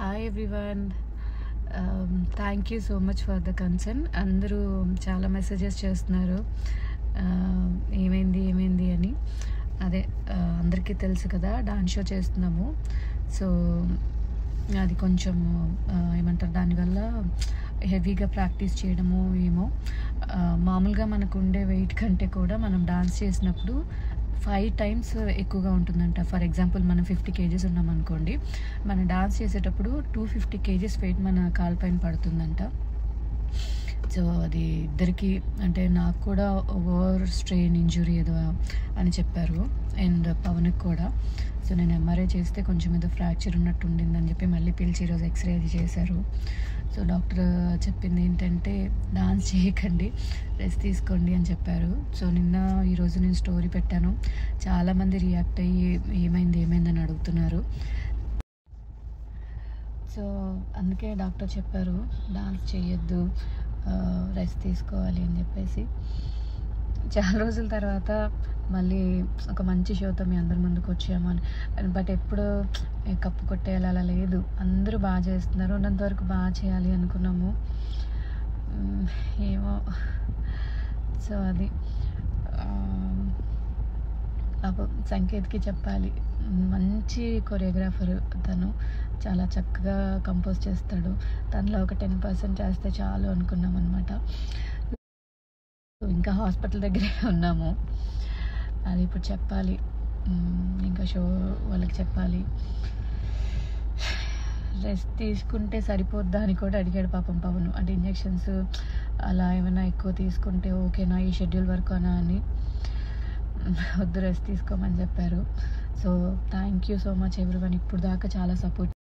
Hi everyone. Thank you so much for the concern. అందరూ చాలా messages చేస్తున్నారు ఏమైంది ఏమైంది అని. అదే అందరికీ తెలుసు కదా, డాన్స్ షో చేస్తున్నాము. సో అది కొంచెం ఏమంటారు, దానివల్ల హెవీగా ప్రాక్టీస్ చేయడము ఏమో. మామూలుగా మనకు ఉండే వెయిట్ కంటే కూడా మనం డాన్స్ చేసినప్పుడు 5 టైమ్స్ ఎక్కువగా ఉంటుందంట. ఫర్ ఎగ్జాంపుల్ మనం 50 కేజీస్ ఉన్నాం అనుకోండి, మనం డాన్స్ చేసేటప్పుడు 250 కేజీస్ వెయిట్ మన కాలుపైన పడుతుందంట. సో అది ఇద్దరికి, అంటే నాకు కూడా ఓవర్ స్ట్రెయిన్ ఇంజురీ ఏదో అని చెప్పారు, అండ్ పవన్కి కూడా. సో నేను ఎంఆర్ఐ చేస్తే కొంచెం ఏదో ఫ్రాక్చర్ ఉన్నట్టు ఉండిందని చెప్పి మళ్ళీ పిలిచి ఈరోజు ఎక్స్రే అది చేశారు. సో డాక్టర్ చెప్పింది ఏంటంటే, డాన్స్ చేయకండి, రెస్ట్ తీసుకోండి అని చెప్పారు. సో ఈరోజు నేను స్టోరీ పెట్టాను, చాలామంది రియాక్ట్ అయ్యి ఏమైందని అడుగుతున్నారు. సో అందుకే డాక్టర్ చెప్పారు డాన్స్ చేయొద్దు, రెస్ట్ తీసుకోవాలి అని చెప్పేసి. చాలా రోజుల తర్వాత మళ్ళీ ఒక మంచి షోతో మీ అందరి ముందుకు వచ్చాము అని. బట్ ఎప్పుడు కప్పు కొట్టేయాలి అలా లేదు, అందరూ బాగా చేస్తున్నారు, ఉన్నంత వరకు బాగా చేయాలి అనుకున్నాము. ఏమో. సో అది పాపం సంకేత్కి చెప్పాలి, మంచి కొరియోగ్రాఫర్ తను, చాలా చక్కగా కంపోజ్ చేస్తాడు. తనలో ఒక 10% చేస్తే చాలు అనుకున్నాం అనమాట. ఇంకా హాస్పిటల్ దగ్గరే ఉన్నాము, అది ఇప్పుడు చెప్పాలి, ఇంకా షో వాళ్ళకి చెప్పాలి. రెస్ట్ తీసుకుంటే సరిపోద్దా అని కూడా అడిగాడు పాపం పవన్. అంటే ఇంజెక్షన్స్ అలా ఏమైనా ఎక్కువ తీసుకుంటే ఓకేనా ఈ షెడ్యూల్ వరకు అని. వద్దు, రెస్ట్ తీసుకోమని చెప్పారు. So thank you so much everyone, ఇప్పుడు దాకా చాలా సపోర్ట్